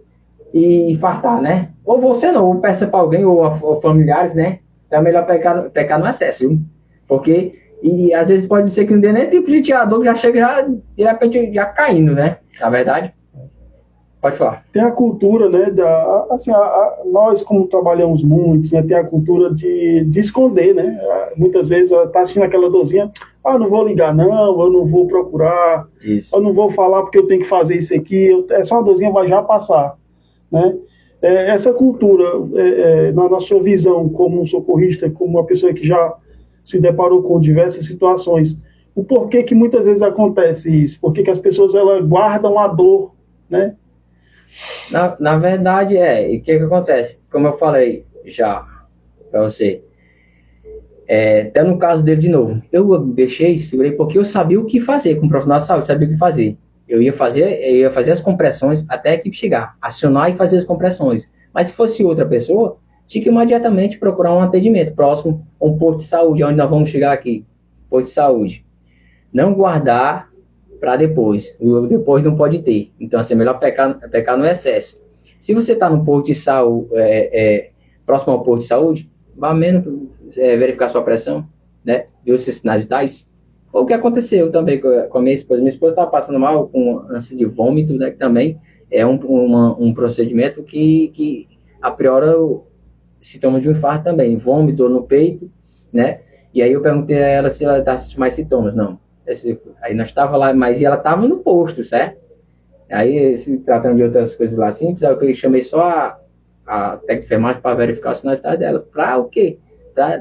infartar, né? Ou você não, ou peça para alguém, ou familiares, né? Então é melhor pecar no excesso, viu? Porque, e às vezes pode ser que não dê nem tempo de tirar a dor, que já chega de repente já caindo, né? Na verdade. Pode falar. Tem a cultura, né, assim, nós como trabalhamos muito, né, tem a cultura de esconder, né, muitas vezes tá assistindo aquela dorzinha, não vou ligar não, eu não vou procurar, Isso. Eu não vou falar porque eu tenho que fazer isso aqui, é só uma dorzinha, vai já passar, né. Essa cultura, na sua visão como um socorrista, como uma pessoa que já se deparou com diversas situações, o porquê que muitas vezes acontece isso, por que as pessoas elas guardam a dor, né. Na verdade, e o que acontece? Como eu falei já para você, até no caso dele de novo, eu deixei, segurei, porque eu sabia o que fazer, como profissional de saúde, sabia o que fazer. Eu ia fazer as compressões até a equipe chegar, acionar e fazer as compressões. Mas se fosse outra pessoa, tinha que imediatamente procurar um atendimento próximo, um posto de saúde, onde nós vamos chegar aqui, posto de saúde. Não guardar para depois não pode ter. Então, assim, é melhor pecar no excesso. Se você está no posto de saúde, próximo ao posto de saúde, vá menos verificar sua pressão, né? Ver os sinais vitais. Foi o que aconteceu também com a minha esposa. Minha esposa estava passando mal com ânsia de vômito, né? Que também é um procedimento que apriora sintomas de um infarto também. Vômito, dor no peito, né? E aí eu perguntei a ela se ela está sentindo mais sintomas. Não. Aí nós estávamos lá, mas ela estava no posto, certo? Aí, se tratando de outras coisas lá simples, aí eu chamei só a técnica de enfermagem para verificar os sinais vitais dela. Para o quê? Para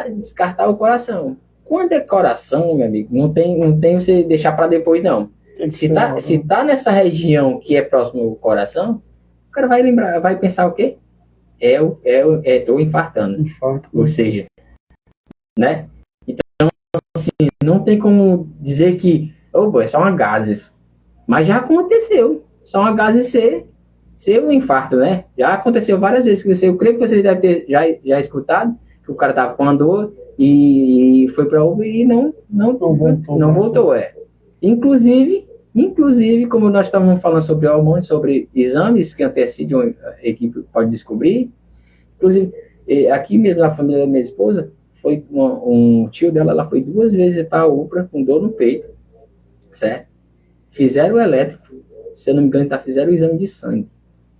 descartar o coração. Quando é coração, meu amigo, não tem você deixar para depois, não. Se tá nessa região que é próximo ao coração, o cara vai pensar o quê? Tô infartando. Ou seja, né? Assim, não tem como dizer que é só uma gases, mas já aconteceu, só uma gases ser um infarto, né? Já aconteceu várias vezes, eu creio que você deve ter já escutado, que o cara tava com uma dor e foi para UBA e não voltou. Inclusive, como nós estávamos falando sobre hormônios, sobre exames que antecedem a equipe pode descobrir, inclusive, aqui mesmo na família da minha esposa, foi um tio dela, ela foi 2 vezes para a UPA com dor no peito, certo? Fizeram o elétrico, se eu não me engano, fizeram o exame de sangue,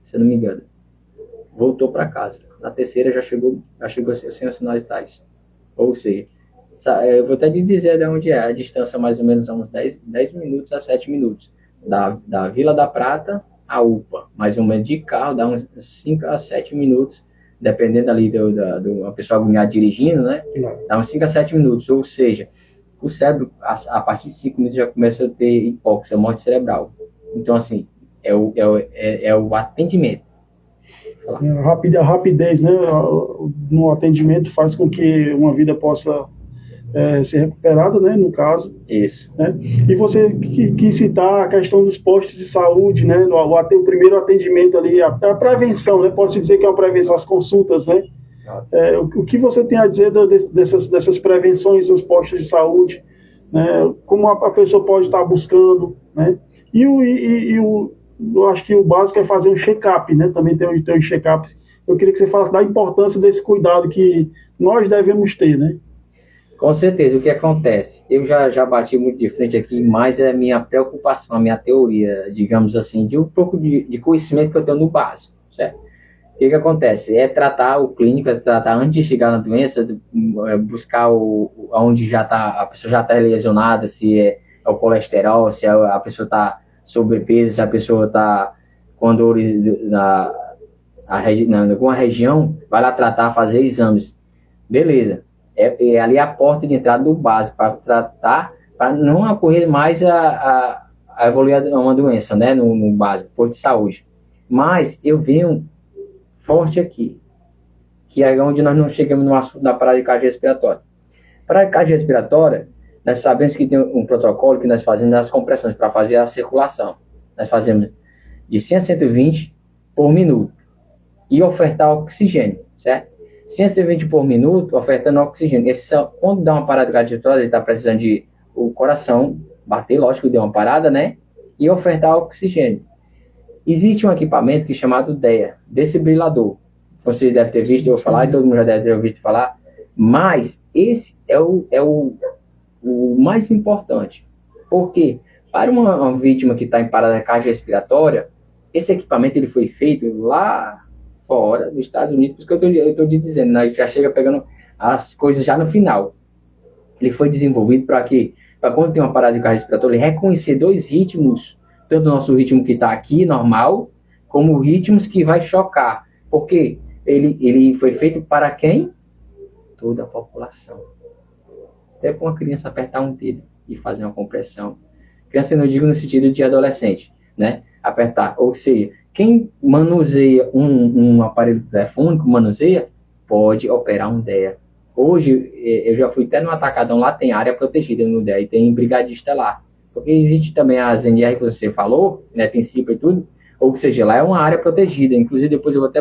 se eu não me engano. Voltou para casa. Na terceira já chegou sem os sinais vitais. Ou seja, eu vou até te dizer de onde é, a distância mais ou menos uns 10 minutos a 7 minutos. Da Vila da Prata à UPA, mais ou menos de carro, dá uns 5 a 7 minutos, dependendo ali do pessoa agoniado dirigindo, né? Dá uns 5 a 7 minutos, ou seja, o cérebro, a partir de 5 minutos já começa a ter hipóxia, morte cerebral. Então, assim, é o atendimento. A rapidez, né, no atendimento faz com que uma vida possa ser recuperada, né, no caso. Isso. Né? E você quis citar a questão dos postos de saúde, né, o primeiro atendimento ali, a prevenção, né, posso dizer que é uma prevenção, as consultas, né? O que você tem a dizer dessas prevenções nos postos de saúde, né, como a pessoa pode estar buscando, né? Eu acho que o básico é fazer um check-up, né? Também tem um check-up. Eu queria que você falasse da importância desse cuidado que nós devemos ter, né? Com certeza, o que acontece? Eu já bati muito de frente aqui, mas é a minha preocupação, a minha teoria, digamos assim, de um pouco de conhecimento que eu tenho no básico, certo? O que acontece? É tratar o clínico, é tratar antes de chegar na doença, buscar onde já tá, a pessoa já está lesionada, se é o colesterol, se a pessoa está sobrepeso, se a pessoa está com dores em alguma região, vai lá tratar, fazer exames. Beleza. É ali a porta de entrada do básico, para tratar, para não ocorrer mais a evoluir uma doença, né, no básico, posto de saúde. Mas eu venho forte aqui, que é onde nós não chegamos no assunto da parada cardiorrespiratória. Parada cardiorrespiratória, nós sabemos que tem um protocolo que nós fazemos nas compressões para fazer a circulação. Nós fazemos de 100 a 120 por minuto e ofertar oxigênio, certo? 120 por minuto, ofertando oxigênio. Quando dá uma parada cardiorrespiratória, ele está precisando de o coração bater, lógico que deu uma parada, né? E ofertar oxigênio. Existe um equipamento que é chamado DEA, desfibrilador. Você deve ter visto eu falar, e todo mundo já deve ter ouvido falar, mas esse é o mais importante. Porque para uma vítima que está em parada cardiorrespiratória, esse equipamento ele foi feito lá fora dos Estados Unidos, por isso que eu estou te dizendo, né? Já chega pegando as coisas já no final. Ele foi desenvolvido para quê? Para quando tem uma parada cardiorrespiratória, ele reconhecer dois ritmos, tanto o nosso ritmo que está aqui, normal, como ritmos que vai chocar. Porque ele foi feito para quem? Toda a população. Até para uma criança apertar um dedo e fazer uma compressão. Criança, eu não digo no sentido de adolescente, né? Apertar. Ou seja, quem manuseia um aparelho telefônico, pode operar um DEA. Hoje, eu já fui até no Atacadão, lá tem área protegida no DEA, e tem brigadista lá. Porque existe também a ZNR que você falou, né, tem CIPA e tudo, ou seja, lá é uma área protegida. Inclusive, depois eu vou até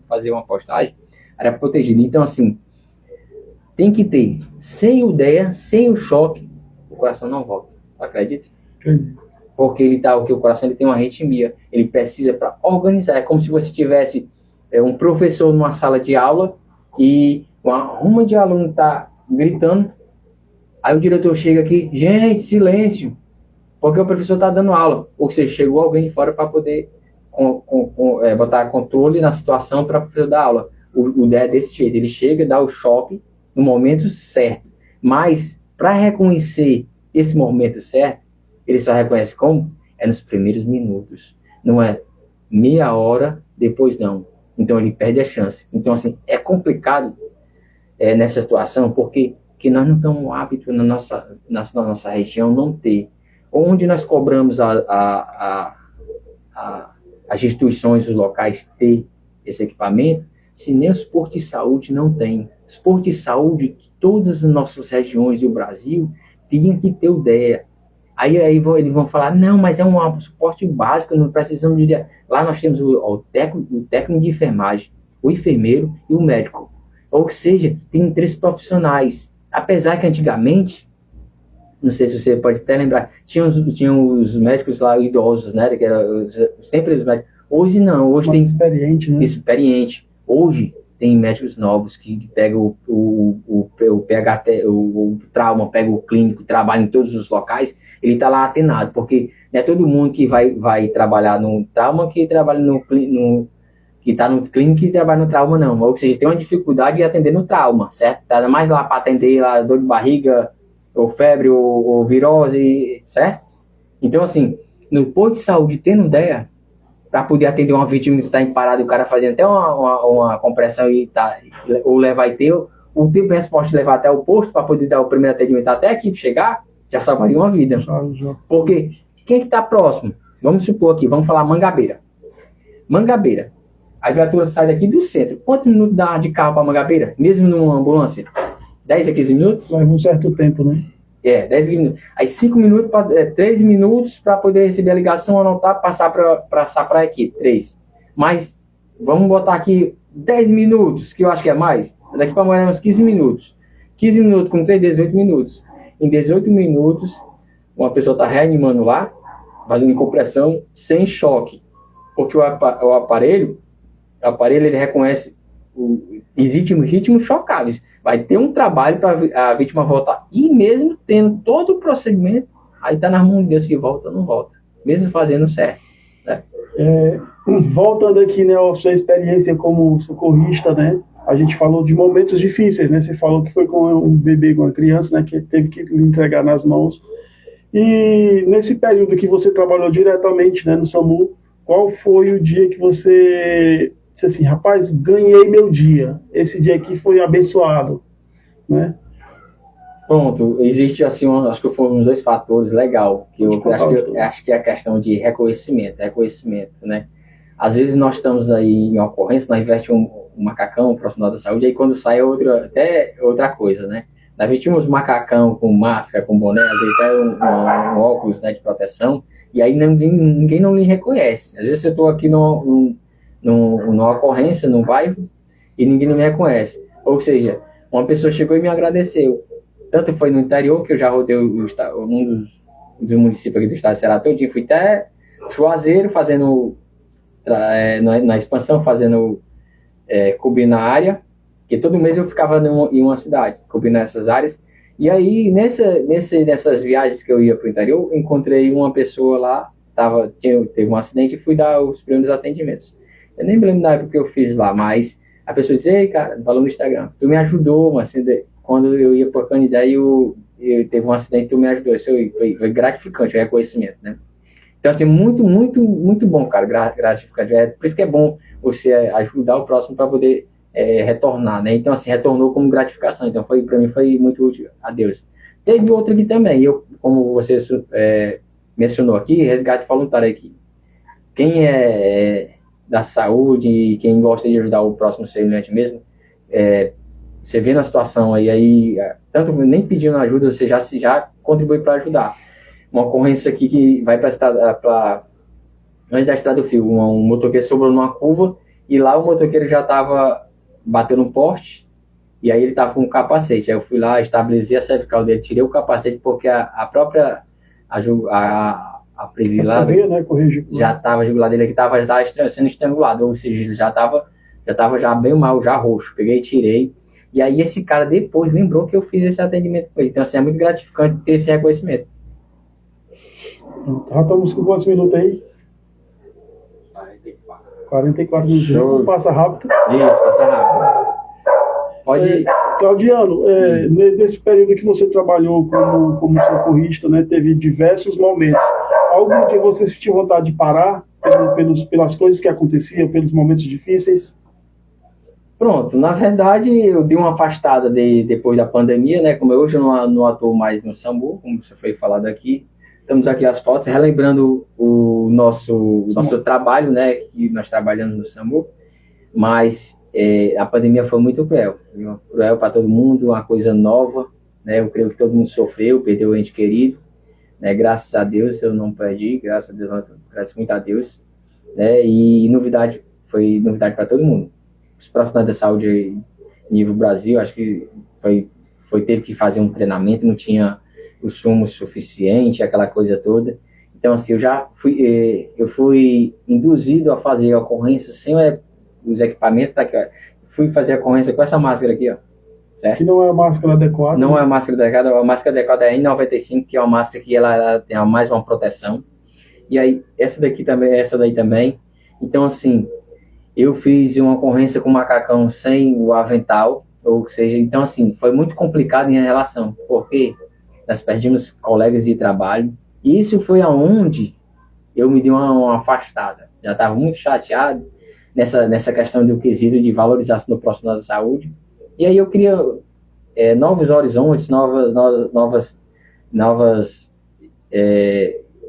fazer uma postagem, área protegida. Então, assim, tem que ter, sem o DEA, sem o choque, o coração não volta. Acredita? Entendi. Porque o coração ele tem uma arritmia, ele precisa para organizar. É como se você tivesse um professor numa sala de aula e uma ruma de aluno está gritando, aí o diretor chega aqui, gente, silêncio, porque o professor está dando aula. Ou seja, chegou alguém de fora para poder botar controle na situação para o professor dar aula. O DEA é desse jeito, ele chega, dá o choque no momento certo. Mas, para reconhecer esse momento certo, ele só reconhece como? É nos primeiros minutos. Não é meia hora, depois não. Então, ele perde a chance. Então, assim, é complicado nessa situação, porque nós não estamos hábitos na nossa região não ter. Onde nós cobramos as instituições, os locais ter esse equipamento, se nem os postos de saúde não tem. Os postos de saúde de todas as nossas regiões do Brasil tinham que ter o DEA. Aí eles vão falar, não, mas é um suporte básico, não precisamos de... Lá nós temos o técnico de enfermagem, o enfermeiro e o médico. Ou seja, tem 3 profissionais. Apesar que antigamente, não sei se você pode até lembrar, tinha os médicos lá idosos, né? Que era sempre os médicos. Hoje não, hoje tem... Experiente, né? Experiente. Hoje tem médicos novos que pegam o PHT, o trauma, pega o clínico, trabalha em todos os locais, ele está lá atenado, porque não é todo mundo que vai trabalhar no trauma que trabalha que está no clínico e trabalha no trauma, não. Ou seja, tem uma dificuldade de atender no trauma, certo? Está mais lá para atender lá, dor de barriga, ou febre, ou virose, certo? Então, assim, no posto de saúde, tendo DEA, para poder atender uma vítima que está em parada e o cara fazendo até uma compressão ou levar e ter o tempo de resposta de levar até o posto para poder dar o primeiro atendimento até a equipe chegar, já salvaria uma vida. Porque quem que está próximo? Vamos supor aqui, vamos falar Mangabeira. Mangabeira. A viatura sai daqui do centro. Quantos minutos dá de carro para Mangabeira? Mesmo numa ambulância? 10 a 15 minutos? Leva um certo tempo, né? 10 minutos. Aí 5 minutos, 3 minutos para poder receber a ligação, anotar, passar para a equipe. 3. Mas vamos botar aqui 10 minutos, que eu acho que é mais. Daqui para amanhã uns 15 minutos. 15 minutos com 3, 18 minutos. Em 18 minutos, uma pessoa está reanimando lá, fazendo compressão sem choque. Porque o aparelho ele reconhece Existem ritmos chocáveis. Vai ter um trabalho para a vítima voltar. E mesmo tendo todo o procedimento, aí está nas mãos de Deus se volta ou não volta. Mesmo fazendo certo. Né? Voltando aqui, né, a sua experiência como socorrista, né? A gente falou de momentos difíceis, né? Você falou que foi com um bebê, com uma criança, né? Que teve que lhe entregar nas mãos. E nesse período que você trabalhou diretamente, né, no SAMU, qual foi o dia que você disse assim, rapaz, ganhei meu dia. Esse dia aqui foi abençoado, né? Pronto, existe assim, acho que foram uns 2 fatores legal, que eu acho que é a questão de reconhecimento, né? Às vezes nós estamos aí em ocorrência, nós investimos um macacão, um profissional da saúde, aí quando sai até outra coisa, né? Nós vestimos macacão com máscara, com boné, às vezes até um óculos, né, de proteção, e aí ninguém não lhe reconhece. Às vezes eu estou aqui numa ocorrência, num bairro, e ninguém não me reconhece. Ou seja, uma pessoa chegou e me agradeceu. Tanto foi no interior, que eu já rodei um dos municípios aqui do estado de Ceará todinho, fui até Juazeiro, fazendo, na expansão, fazendo, cobrindo a área, que todo mês eu ficava em uma cidade, cobrindo essas áreas. E aí, nessas viagens que eu ia para o interior, encontrei uma pessoa lá, teve um acidente e fui dar os primeiros atendimentos. Eu nem me lembro da época que eu fiz lá, mas a pessoa disse, ei, cara, falou no Instagram, tu me ajudou, assim, quando eu ia para Canindé e eu teve um acidente, tu me ajudou. Isso foi gratificante, o reconhecimento, né? Então, assim, muito, muito, muito bom, cara, gratificante. Por isso que é bom você ajudar o próximo para poder retornar, né? Então, assim, retornou como gratificação. Então, para mim, foi muito útil a Deus. Teve outro aqui também, como você mencionou aqui, resgate voluntário aqui. Quem é da saúde, quem gosta de ajudar o próximo semelhante mesmo, você vê na situação aí, tanto nem pedindo ajuda, você já contribui para ajudar. Uma ocorrência aqui que vai para antes da Estrada do Fio, um motoqueiro sobrou numa curva e lá o motoqueiro já estava batendo um poste e aí ele estava com um capacete. Aí eu fui lá, estabeleci a cervical dele, tirei o capacete porque a própria presilada já estava, a jugular dele aqui estava sendo estrangulado, ou seja, já estava já bem mal, já roxo. Peguei e tirei. E aí esse cara depois lembrou que eu fiz esse atendimento com ele. Então, assim, é muito gratificante ter esse reconhecimento. Já estamos com quantos minutos aí? 44 minutos. Show. Passa rápido. Isso, passa rápido. Pode... Claudiano, nesse período que você trabalhou como socorrista, né, teve diversos momentos. Algum dia você sentiu vontade de parar pelas coisas que aconteciam, pelos momentos difíceis? Pronto, na verdade eu dei uma afastada depois da pandemia, né? Como hoje eu não atuo mais no SAMU, como você foi falado aqui. Estamos aqui as fotos, relembrando o nosso trabalho, né? Que nós trabalhamos no SAMU, mas a pandemia foi muito cruel para todo mundo, uma coisa nova, né? Eu creio que todo mundo sofreu, perdeu o ente querido, né? Graças a Deus eu não perdi, graças a Deus, graças muito a Deus, né? E foi novidade para todo mundo. Os profissionais da saúde nível Brasil, acho que teve que fazer um treinamento, não tinha o sumo suficiente, aquela coisa toda. Então, assim, eu fui induzido a fazer a ocorrência sem os equipamentos, tá aqui, ó. Fui fazer a ocorrência com essa máscara aqui, ó. Certo? Que não é a máscara adequada. Não é a máscara adequada, a máscara adequada é a N95, que é uma máscara que ela tem mais uma proteção. E aí, essa daí também. Então, assim, eu fiz uma ocorrência com o macacão sem o avental, ou seja, então assim, foi muito complicado em relação, porque nós perdemos colegas de trabalho, e isso foi aonde eu me dei uma afastada. Já estava muito chateado nessa questão do quesito de valorização do profissional da saúde, e aí eu queria novos horizontes, novas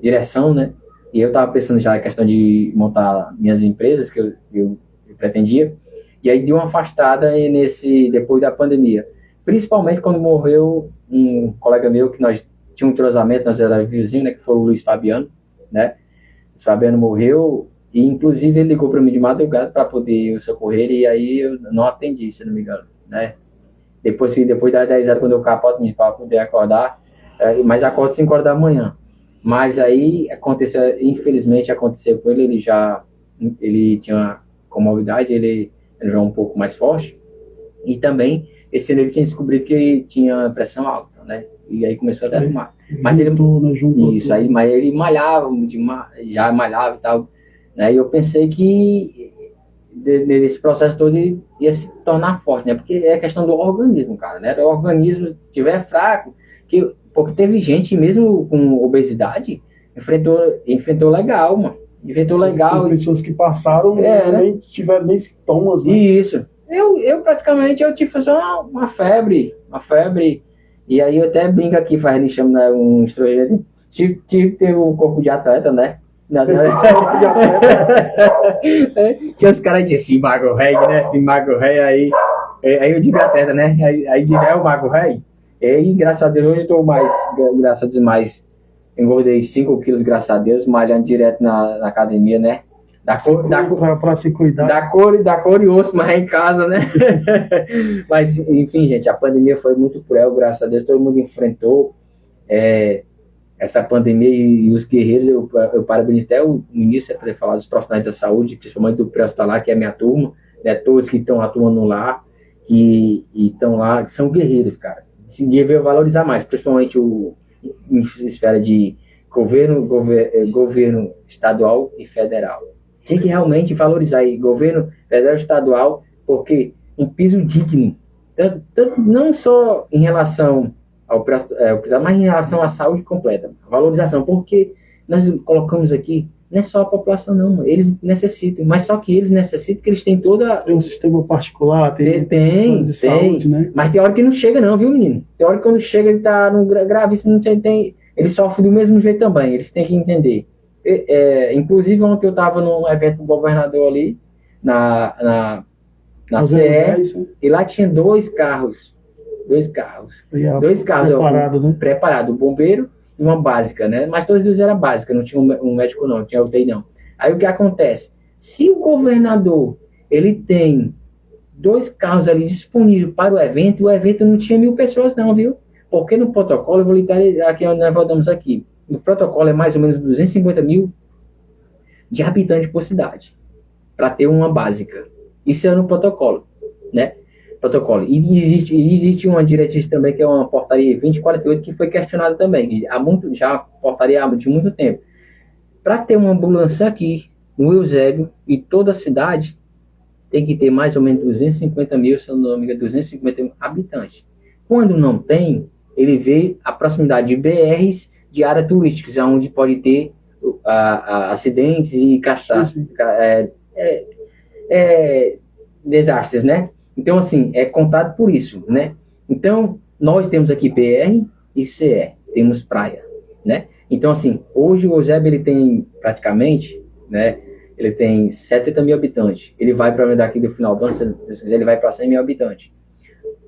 direção, né? E eu estava pensando já na questão de montar minhas empresas, que eu pretendia, e aí dei uma afastada depois da pandemia. Principalmente quando morreu um colega meu, que nós tínhamos um entrosamento, nós éramos vizinhos, né, que foi o Luiz Fabiano, né? O Luiz Fabiano morreu, e inclusive ele ligou para mim de madrugada para poder socorrer, e aí eu não atendi, se não me engano, né? Depois das 10 horas, quando eu capoto, para poder acordar, mas acordo 5 horas da manhã. Mas aí infelizmente aconteceu com ele, ele tinha uma comorbidade, ele já um pouco mais forte. E também, esse ano ele tinha descobrido que tinha pressão alta, né? E aí começou a derramar. Mas juntou, né? Juntou isso, tudo. aí, mas ele malhava, já malhava e tal, né? E eu pensei que nesse processo todo ele ia se tornar forte, né? Porque é questão do organismo, cara, né? O organismo, se estiver fraco, porque teve gente mesmo com obesidade, enfrentou legal, mano. Enfrentou legal. Tem pessoas que passaram nem tiveram nem sintomas, né? Isso. Eu praticamente eu tive só uma febre, e aí eu até brinco aqui, faz chama, né, um estrangeiro, teve um corpo de atleta, né? Que os caras diziam assim, mago rei, né? Assim, mago rei, aí eu digo atleta, né? Aí diz, é o mago rei. E graças a Deus hoje eu tô graças a Deus, mais, engordei 5 quilos, graças a Deus, malhando direto na academia, né? Para se cuidar. Da cor e osso, mas é em casa, né? Mas, enfim, gente, a pandemia foi muito cruel, graças a Deus, todo mundo enfrentou essa pandemia e os guerreiros. Eu parabenizo até o início para falar dos profissionais da saúde, principalmente do pré-hospitalar, que é a minha turma, né? Todos que estão atuando no lar, que estão lá, que são guerreiros, cara. Se deve valorizar mais, principalmente em esfera de governo estadual e federal. Tem que realmente valorizar aí, governo federal e estadual, porque um piso digno, tanto não só em relação ao mas em relação à saúde completa, a valorização, porque nós colocamos aqui, não é só a população não, eles necessitam, mas só que eles necessitam, porque eles têm Tem um sistema particular, tem de saúde, né? Mas tem hora que não chega não, viu, menino? Tem hora que quando chega ele tá no gravíssimo, ele sofre do mesmo jeito também, eles têm que entender. Inclusive ontem eu estava num evento do governador ali na CE, e lá tinha dois carros preparado, né? Preparado, o bombeiro e uma básica, né? Mas todos eles eram básicas, não tinha um médico não tinha UTI não. Aí o que acontece? Se o governador ele tem 2 carros ali disponíveis para o evento não tinha 1.000 pessoas não, viu? Porque no protocolo, eu vou ligar aqui onde nós rodamos aqui, no protocolo é mais ou menos 250 mil de habitantes por cidade, para ter uma básica. Isso é no protocolo, né? Protocolo. E existe uma diretriz também, que é uma portaria 2048, que foi questionada também, já portaria de muito tempo. Para ter uma ambulância aqui, no Eusébio, e toda a cidade, tem que ter mais ou menos 250 mil, se eu não me engano, 250 mil habitantes. Quando não tem, ele vê a proximidade de BRs, de áreas turísticas, onde pode ter acidentes e desastres, né? Então, assim, é contado por isso, né? Então, nós temos aqui BR e CE, temos praia, né? Então, assim, hoje o Eusébio, ele tem praticamente, né? Ele tem 70 mil habitantes. Ele vai para daqui do final do ano, ele vai para 100 mil habitantes.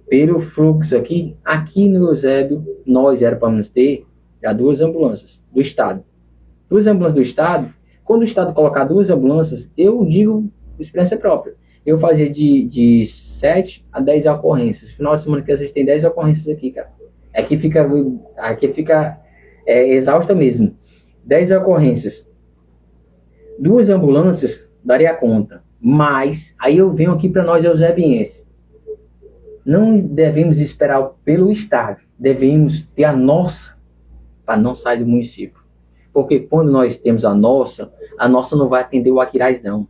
Pelo fluxo aqui no Eusébio, nós era para nos ter já 2 ambulâncias do Estado. 2 ambulâncias do Estado, quando o Estado colocar 2 ambulâncias, eu digo experiência própria. Eu fazia de 7 a 10 ocorrências. Final de semana que vocês têm 10 ocorrências aqui, cara. Aqui fica exausta mesmo. 10 ocorrências. 2 ambulâncias daria conta. Mas, aí eu venho aqui para nós, eusebienses. Não devemos esperar pelo Estado. Devemos ter a nossa, para não sair do município. Porque quando nós temos a nossa não vai atender o Aquiraz, não.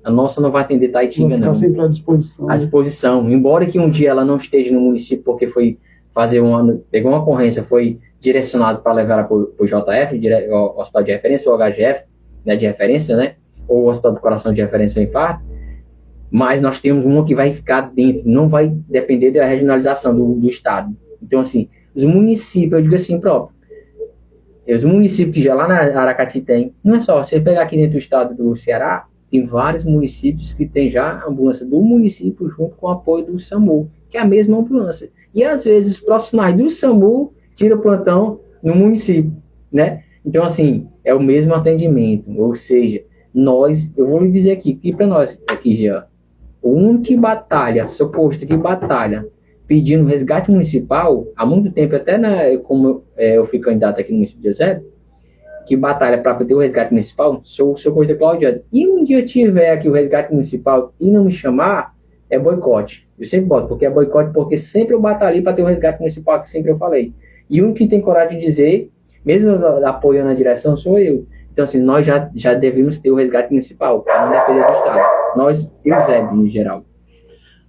A nossa não vai atender Taitinga, não. Vai ficar sempre à disposição. À disposição. Embora que um dia ela não esteja no município porque foi fazer pegou uma ocorrência, foi direcionado para levar para o JF, o Hospital de Referência, o HGF, né, de referência, né? Ou o Hospital do Coração de Referência ou Infarto. Mas nós temos uma que vai ficar dentro, não vai depender da regionalização do Estado. Então, assim, os municípios, eu digo assim próprio, os municípios que já lá na Aracati tem, não é só, você pegar aqui dentro do estado do Ceará, tem vários municípios que tem já a ambulância do município junto com o apoio do SAMU, que é a mesma ambulância. E às vezes os profissionais do SAMU tiram plantão no município, né? Então, assim, é o mesmo atendimento, ou seja, eu vou lhe dizer aqui para nós, aqui já, o único que batalha, socorrista que batalha, pedindo resgate municipal, há muito tempo, até como eu fui candidato aqui no município de Eusébio, que batalha para pedir o resgate municipal, sou o socorrista Claudiano. E um dia tiver aqui o resgate municipal e não me chamar, é boicote. Eu sempre boto, porque é boicote, porque sempre eu batalhei para ter um resgate municipal, que sempre eu falei. E um que tem coragem de dizer, mesmo apoiando a direção, sou eu. Então, assim, nós já devemos ter o resgate municipal, para não depender do Estado. Nós e o Zé, em geral.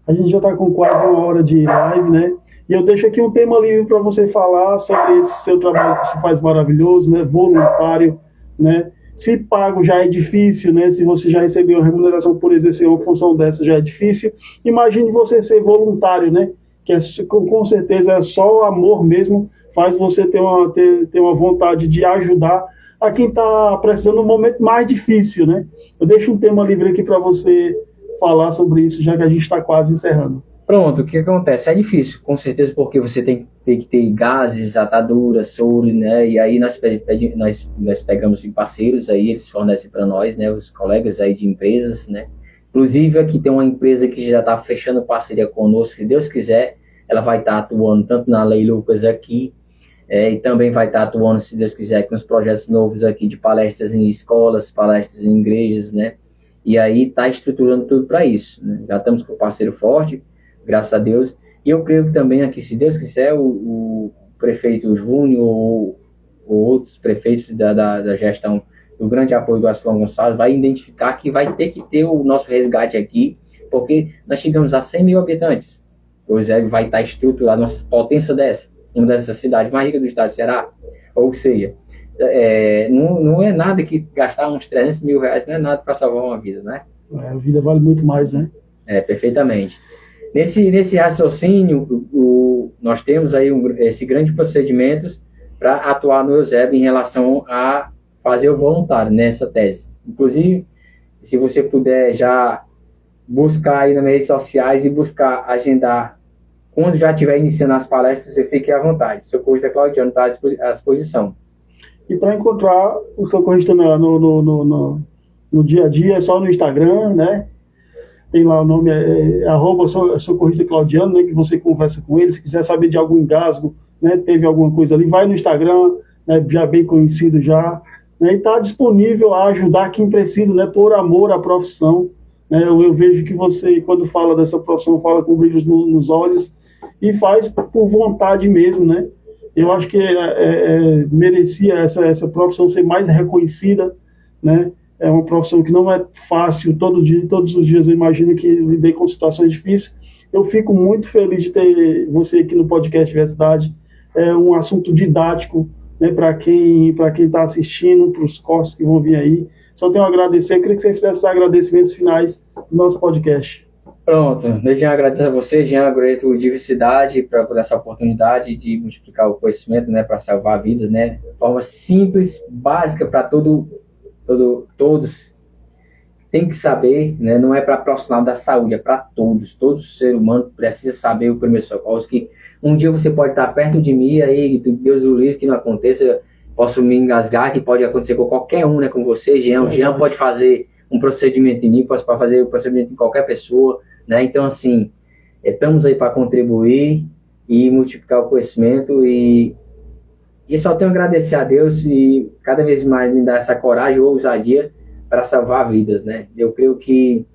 A gente já está com quase uma hora de live, né? E eu deixo aqui um tema livre para você falar sobre esse seu trabalho que você faz maravilhoso, né? Voluntário, né? Se pago já é difícil, né? Se você já recebeu a remuneração por exercer uma função dessa já é difícil. Imagine você ser voluntário, né? Que com certeza é só o amor mesmo, faz você ter uma vontade de ajudar a quem está precisando no momento mais difícil, né? Eu deixo um tema livre aqui para você falar sobre isso, já que a gente está quase encerrando. Pronto, o que acontece? É difícil, com certeza, porque você tem que ter gases, ataduras, soro, né? E aí nós pegamos parceiros aí, eles fornecem para nós, né? Os colegas aí de empresas, né? Inclusive aqui tem uma empresa que já está fechando parceria conosco, se Deus quiser, ela vai estar atuando tanto na Lei Lucas aqui, e também vai estar atuando, se Deus quiser, com os projetos novos aqui de palestras em escolas, palestras em igrejas, né? E aí está estruturando tudo para isso, né? Já estamos com um parceiro forte, graças a Deus. E eu creio que também aqui, se Deus quiser, o prefeito Júnior ou outros prefeitos da gestão do grande apoio do Arcelon Gonçalves vai identificar que vai ter que ter o nosso resgate aqui, porque nós chegamos a 100 mil habitantes. O Eusébio vai estar estruturado, uma potência dessa, uma dessas cidades mais ricas do estado do Ceará. Ou seja, não é nada que gastar uns 300 mil reais, não é nada para salvar uma vida, né? A vida vale muito mais, né? Perfeitamente. Nesse raciocínio, nós temos aí esse grande procedimento para atuar no Eusébio em relação a fazer o voluntário nessa tese. Inclusive, se você puder já buscar aí nas redes sociais e buscar agendar, quando já estiver iniciando as palestras, você fique à vontade. Socorrista Claudiano está à disposição. E para encontrar o socorrista no dia a dia, é só no Instagram, né? Tem lá o nome, @socorrista Claudiano, né? Que você conversa com ele. Se quiser saber de algum engasgo, né? Teve alguma coisa ali, vai no Instagram, né? Já bem conhecido já. Né, e está disponível a ajudar quem precisa, né? Por amor à profissão. Né? Eu vejo que você, quando fala dessa profissão, fala com brilhos nos olhos e faz por vontade mesmo, né? Eu acho que merecia essa profissão ser mais reconhecida, né? É uma profissão que não é fácil, todos os dias eu imagino que lidei com situações difíceis. Eu fico muito feliz de ter você aqui no podcast Diversidade. É um assunto didático, né, para quem está assistindo, para os cortes que vão vir aí. Só tenho a agradecer. Eu queria que você fizesse os agradecimentos finais do nosso podcast. Pronto, desde já agradeço a você, Jean, agradeço a Diversidade por essa oportunidade de multiplicar o conhecimento, né, para salvar vidas, né, de forma simples, básica para todos. Tem que saber, né, não é para profissional da saúde, é para todos ser humano precisa saber o primeiro socorro, que um dia você pode estar perto de mim, aí Deus o livre que não aconteça, posso me engasgar, que pode acontecer com qualquer um, né, com você, Jean. O Jean pode fazer um procedimento em mim, pode fazer um procedimento em qualquer pessoa, né? Então, assim, estamos aí para contribuir e multiplicar o conhecimento e só tenho a agradecer a Deus e cada vez mais me dar essa coragem ou ousadia para salvar vidas, né? Eu creio que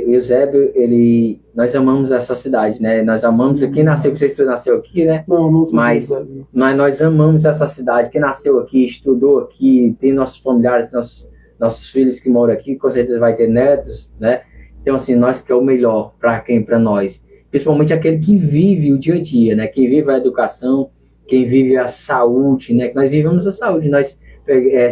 o Eusébio, nós amamos essa cidade, né? Nós amamos, quem nasceu, você nasceu aqui, né? Não mas nós amamos essa cidade, quem nasceu aqui, estudou aqui, tem nossos familiares, nossos filhos que moram aqui, com certeza vai ter netos, né? Então, assim, nós quer o melhor para nós, principalmente aquele que vive o dia a dia, né? Quem vive a educação, quem vive a saúde, né? Que nós vivemos a saúde, nós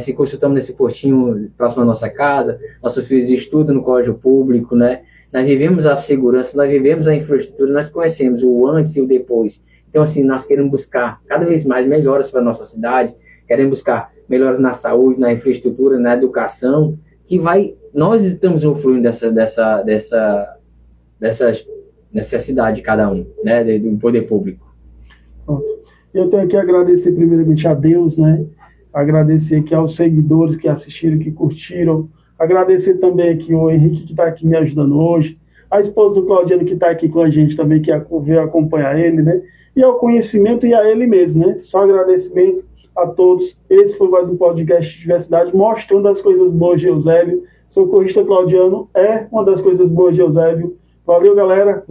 se consultamos nesse postinho próximo à nossa casa, nossos filhos estudam no colégio público, né? Nós vivemos a segurança, nós vivemos a infraestrutura, nós conhecemos o antes e o depois. Então, assim, nós queremos buscar cada vez mais melhoras para a nossa cidade, queremos buscar melhoras na saúde, na infraestrutura, na educação, nós estamos usufruindo dessa necessidade de cada um, né? Do poder público. Eu tenho que agradecer primeiramente a Deus, né? Agradecer aqui aos seguidores que assistiram, que curtiram. Agradecer também aqui o Henrique, que está aqui me ajudando hoje. A esposa do Claudiano, que está aqui com a gente também, que veio acompanhar ele, né? E ao conhecimento e a ele mesmo, né? Só agradecimento a todos. Esse foi mais um podcast de Diversidade, mostrando as coisas boas de Eusébio. Socorrista Claudiano é uma das coisas boas de Eusébio, Valeu, galera.